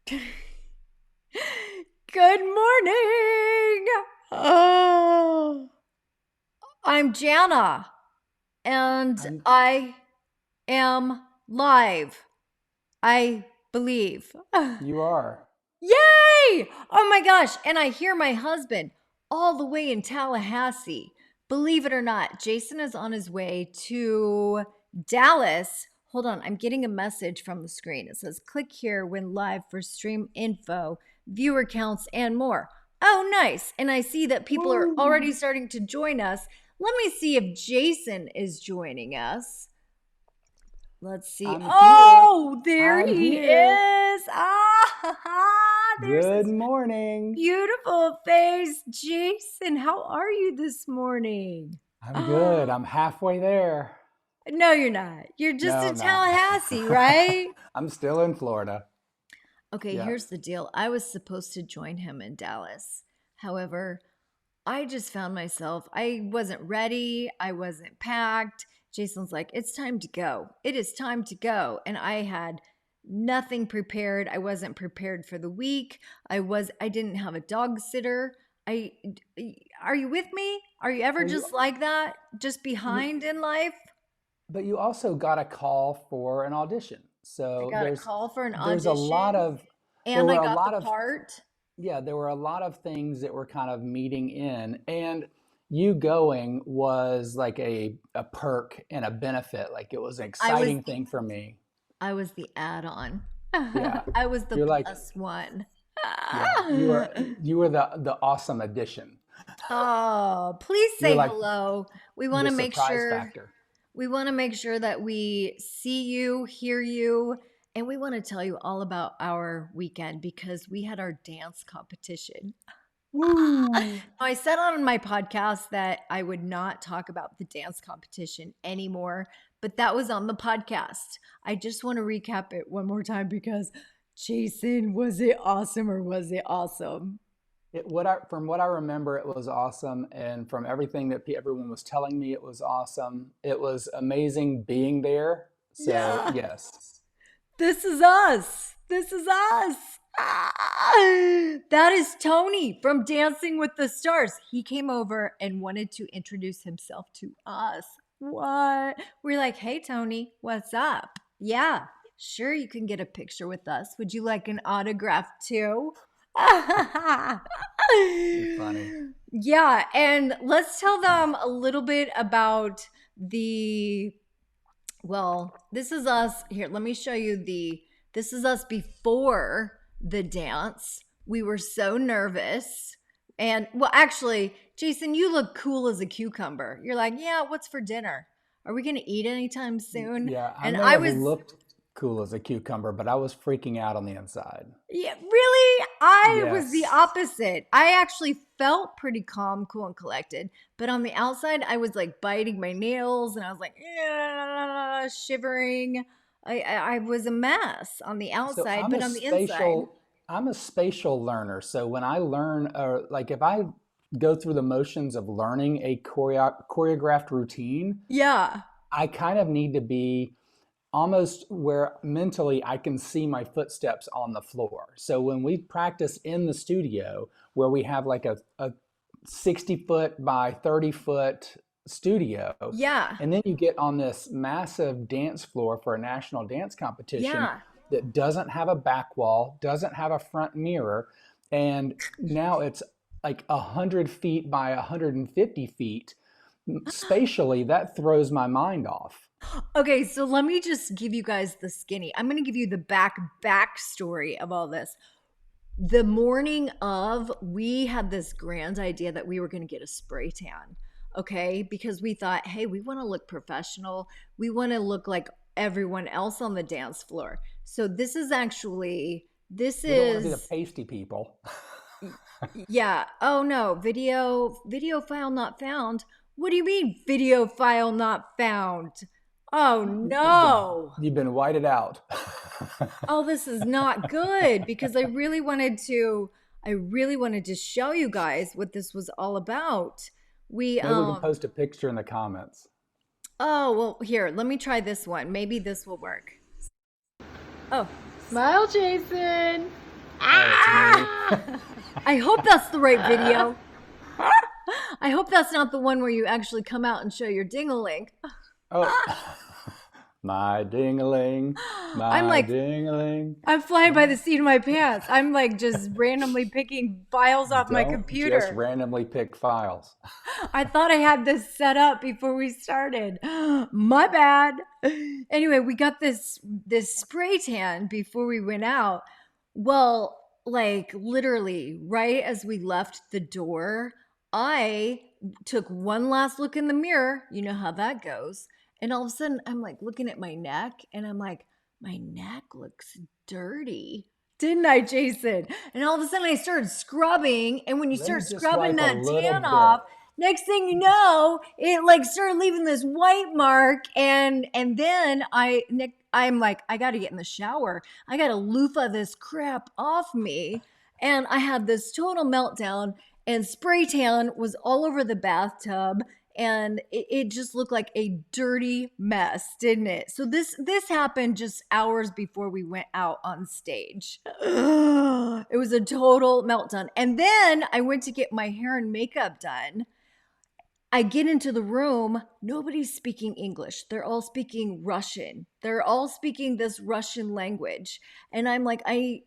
Good morning. Oh, I'm Jana and I'm, I am live. I believe. you are. Yay! Oh my gosh. And I hear my husband all the way in Tallahassee. Believe it or not, Jason is on his way to Dallas. Hold on, I'm getting a message from the screen. It says, click here when live for stream info, viewer counts, and more. Oh, nice. And I see that people are already Woo. starting to join us. Let me see if Jason is joining us. Let's see. I'm here. Oh, there I'm he here. is. There's Good his morning. beautiful face. Jason, how are you this morning? I'm good. I'm halfway there. No, you're not. You're just No, in I'm not. Tallahassee, right? I'm still in Florida. Okay, Yeah. here's the deal. I was supposed to join him in Dallas. However, I just found myself, I wasn't ready. I wasn't packed. Jason's like, it's time to go. It is time to go. And I had nothing prepared. I wasn't prepared for the week. I didn't have a dog sitter. I are you with me? Are you ever Well, you, just like that? Just you, behind in life? but you also got a call for an audition. I So got a call for an there's a lot audition of, there and I were a got the lot of part. yeah, there were a lot of things that were kind of meeting in, and you going was like a perk and a benefit. Like it was an I was exciting thing for me. I was the add-on. Yeah, I was the you're like, plus one. yeah, you were the awesome addition. Oh, please You're say like hello. We want the to make surprise sure factor. that we see you, hear you, and we want to tell you all about our weekend because we had our dance competition. Woo! I said on my podcast that I would not talk about the dance competition anymore, but that was on the podcast. I just want to recap it one more time because Jason, was it awesome or was it awesome? From what I remember, it was awesome, and from everything that everyone was telling me, it was awesome. It was amazing being there. So Yeah. yes. This is us. This is us. That is Tony from Dancing with the Stars. He came over and wanted to introduce himself to us. What? We're like, hey, Tony, what's up? Yeah, sure, you can get a picture with us. Would you like an autograph too? You're funny. Yeah, and let's tell them a little bit about the this is us. Here, let me show you this is us before the dance. We were so nervous. And well, actually, Jason, you look cool as a cucumber. You're like, yeah, what's for dinner? Are we going to eat anytime soon? Yeah, I And may I have was, looked cool as a cucumber, but I was freaking out on the inside. yeah, really? I was the Yes. opposite. I actually felt pretty calm, cool, and collected. But on the outside, I was like biting my nails and I was like, "Yeah," shivering. I was a mess on the So outside, but on the inside, I'm a spatial learner. So when I learn, like if I go through the motions of learning a choreographed routine, yeah. I kind of need to be almost where mentally I can see my footsteps on the floor. So when we practice in the studio, where we have like a 60-foot by 30-foot studio, Yeah. and then you get on this massive dance floor for a national dance competition Yeah. that doesn't have a back wall, doesn't have a front mirror, and now it's like 100 feet by 150 feet. Spatially, that throws my mind off. Okay, so let me just give you guys the skinny. I'm going to give you the backstory of all this. The morning of, we had this grand idea that we were going to get a spray tan. Okay, because we thought, hey, we want to look professional. We want to look like everyone else on the dance floor. So this We don't want to be the is pasty people. yeah. Oh no, video file not found. What do you mean video file not found? Oh no. You've been whited out. Oh, this is not good because I really wanted to show you guys what this was all about. We Maybe we can post a picture in the comments. Oh, well, here, let me try this one. Maybe this will work. Oh, smile, Jason. I hope that's the right video. I hope that's not the one where you actually come out and show your ding-a-ling. Oh, my ding-a-ling, I'm my like, ding-a-ling. I'm flying by the seat of my pants. I'm like just randomly picking files off my Don't just computer. randomly pick files. I thought I had this set up before we started. My bad. Anyway, we got this spray tan before we went out. Well, like literally right as we left the door, I took one last look in the mirror. You know how that goes. And all of a sudden I'm like looking at my neck and I'm like, my neck looks dirty. Didn't I, Jason? And all of a sudden I started scrubbing. And when you Let me start just scrubbing wipe a that little tan bit. off, next thing you know, it like started leaving this white mark. And then I'm like, I gotta get in the shower. I gotta loofah this crap off me. And I had this total meltdown, and spray tan was all over the bathtub, and it just looked like a dirty mess, didn't it? So this happened just hours before we went out on stage. It was a total meltdown. And then I went to get my hair and makeup done. I get into the room, nobody's speaking English. They're all speaking Russian. They're all speaking this Russian language. And I'm like,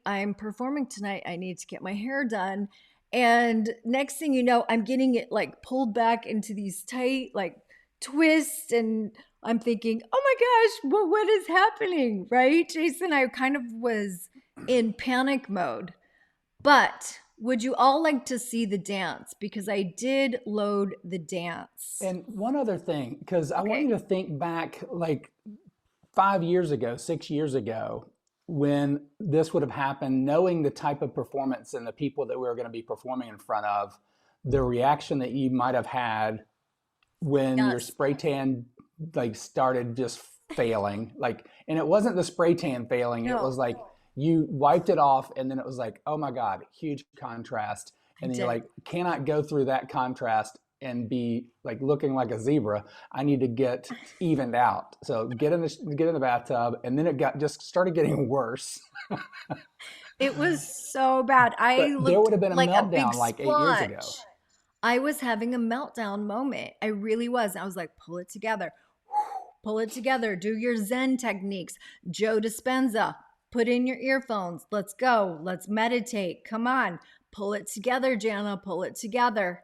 I'm performing tonight. I need to get my hair done. And next thing you know, I'm getting it like pulled back into these tight like twists, and I'm thinking, "Oh my gosh, what is happening?" Right? Jason, I kind of was in panic mode. But would you all like to see the dance? Because I did load the dance. And one other thing, because I want Okay. you to think back like 5 years ago, 6 years ago, when this would have happened, knowing the type of performance and the people that we were going to be performing in front of, the reaction that you might have had when your Yes. spray tan like started just failing. Like, and it wasn't the spray tan failing, it was No, like you wiped it off and then it was like, oh my God, huge contrast. I And then you're did. like, cannot go through that contrast and be like looking like a zebra. I need to get evened out. So get in the bathtub, and then it got just started getting worse. It was so bad. I But there looked would have been a like a big meltdown like 8 years ago. splotch. I was having a meltdown moment. I really was. I was like, pull it together. Pull it together. Do your Zen techniques. Joe Dispenza, put in your earphones. Let's go. Let's meditate. Come on. Pull it together, Jana. Pull it together.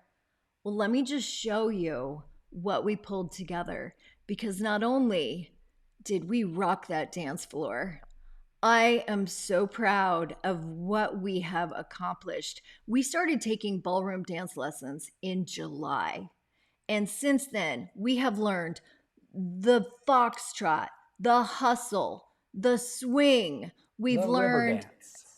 Well, let me just show you what we pulled together, because not only did we rock that dance floor, I am so proud of what we have accomplished. We started taking ballroom dance lessons in July. And since then, we have learned the foxtrot, the hustle, the swing. We've The river learned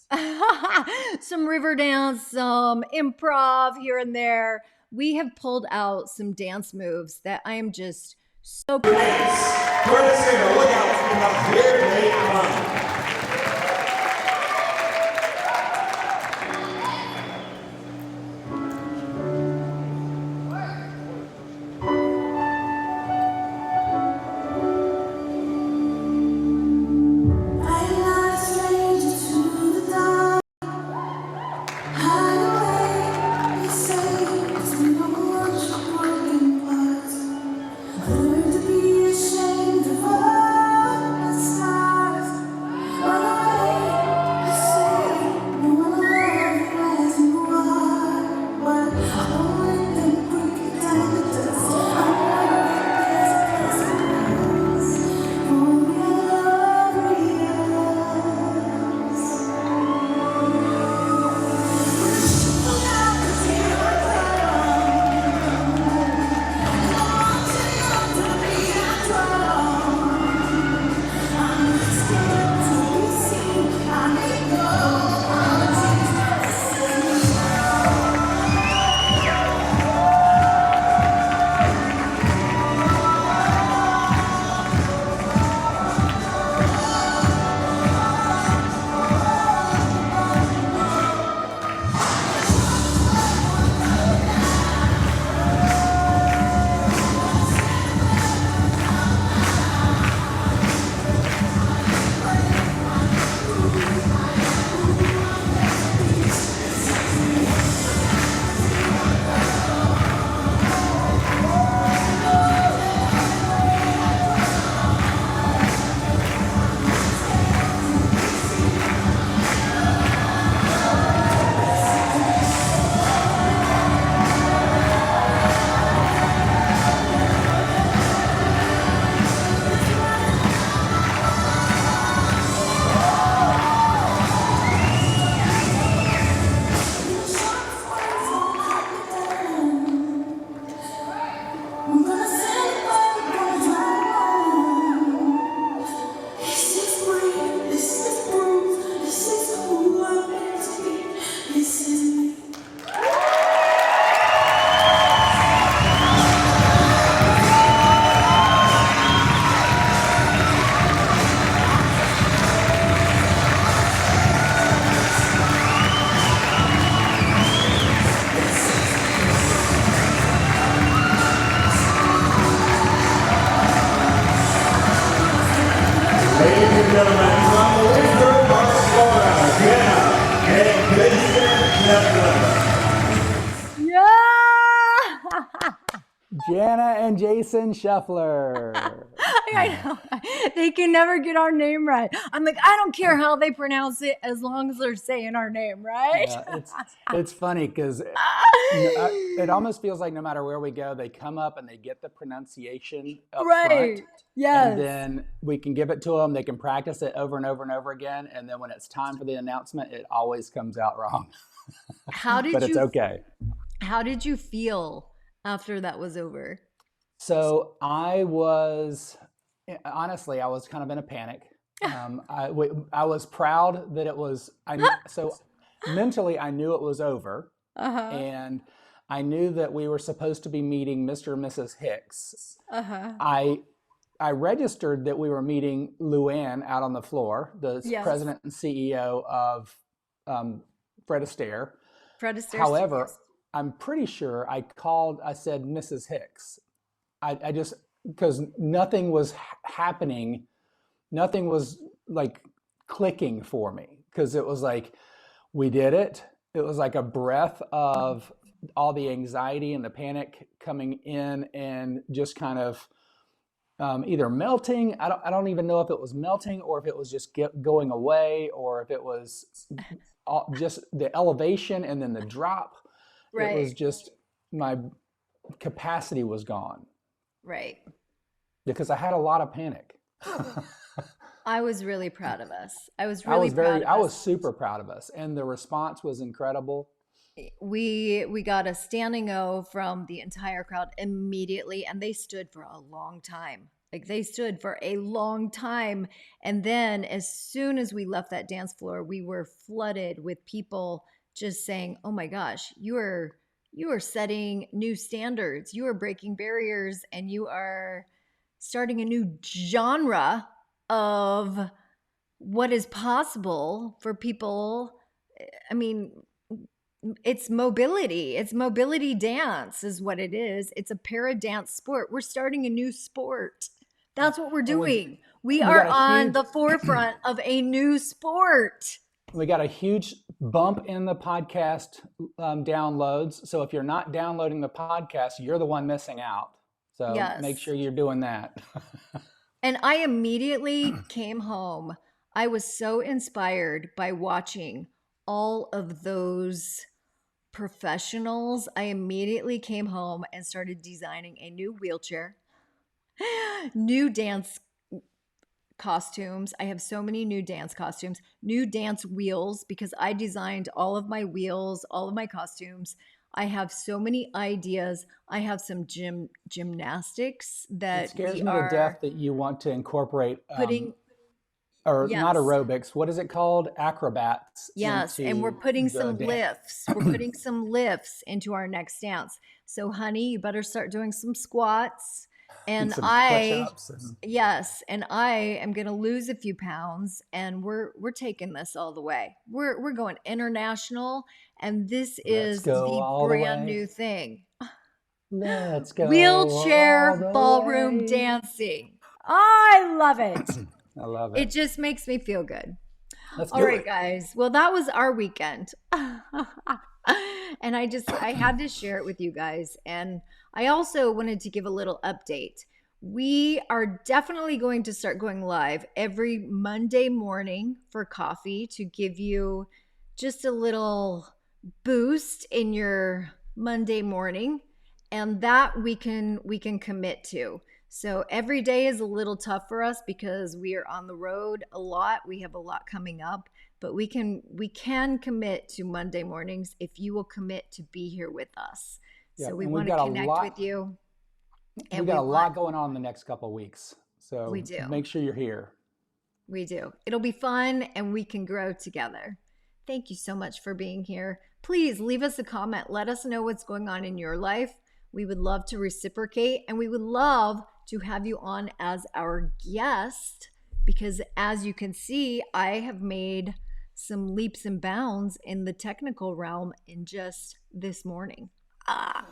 dance. some river dance, some improv here and there. We have pulled out some dance moves that I am just so proud of. Courtesy of the Lookouts, because here they come. Scheffler. Yeah. Jana and Jason Scheffler. I know. They can never get our name right. I'm like, I don't care how they pronounce it as long as they're saying our name right. Yeah, it's funny because it almost feels like no matter where we go, they come up and they get the pronunciation up Right. front. Yes. And then we can give it to them. They can practice it over and over and over again. And then when it's time for the announcement, it always comes out wrong. But it's okay. How did you feel after that was over? So I was, honestly, I was kind of in a panic. I was proud that it was, so mentally I knew it was over. And I knew that we were supposed to be meeting Mr. and Mrs. Hicks. I registered that we were meeting Luann out on the floor, the president and CEO of Fred Astaire. Fred Astaire. However, Studios. I'm pretty sure I said Mrs. Hicks. I just, because nothing was happening, nothing was like clicking for me, because it was like, we did it. It was like a breath of all the anxiety and the panic coming in and just kind of either melting. I don't even know if it was melting or if it was just going away, or if it was just the elevation and then the drop. Right. It was just, my capacity was gone. Right. Because I had a lot of panic. I was really proud of us. I was super proud of us, and the response was incredible. We got a standing O from the entire crowd immediately, and they stood for a long time. Like, they stood for a long time. And then as soon as we left that dance floor, we were flooded with people just saying, "Oh my gosh, you are setting new standards. You are breaking barriers, and you are starting a new genre of what is possible for people." I mean, it's mobility. It's mobility dance is what it is. It's a para dance sport. We're starting a new sport. That's what we're doing. We are on the forefront of a new sport. We got a huge bump in the podcast downloads. So if you're not downloading the podcast, you're the one missing out. So make sure you're doing that. And I immediately came home. I was so inspired by watching all of those professionals. I immediately came home and started designing a new wheelchair, new dance costumes. I have so many new dance costumes, new dance wheels, because I designed all of my wheels, all of my costumes. I have so many ideas. I have some gymnastics that it scares me to death that you want to incorporate putting not aerobics. What is it called? Acrobats. Yes, and we're putting some lifts. We're putting some lifts into our next dance. So, honey, you better start doing some squats. And push-ups and I am going to lose a few pounds, and we're taking this all the way. We're going international, and this is the brand new thing. Let's go. Wheelchair ballroom dancing. I love it. I love it. It just makes me feel good. All right, guys. Well, that was our weekend. And I had to share it with you guys. And I also wanted to give a little update. We are definitely going to start going live every Monday morning for coffee to give you just a little boost in your Monday morning. And that we can commit to. So every day is a little tough for us because we are on the road a lot. We have a lot coming up, but we can commit to Monday mornings if you will commit to be here with us. So we want to connect with you. And we got a lot going on in the next couple of weeks. So we do. Make sure you're here. We do. It'll be fun and we can grow together. Thank you so much for being here. Please leave us a comment. Let us know what's going on in your life. We would love to reciprocate, and we would love to have you on as our guest, because as you can see, I have made some leaps and bounds in the technical realm in just this morning. Have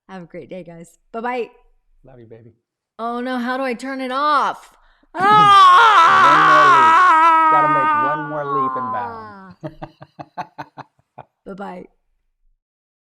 a great day, guys. Bye-bye. Love you, baby. Oh no, how do I turn it off? Got to make one more leap and bound. Bye-bye.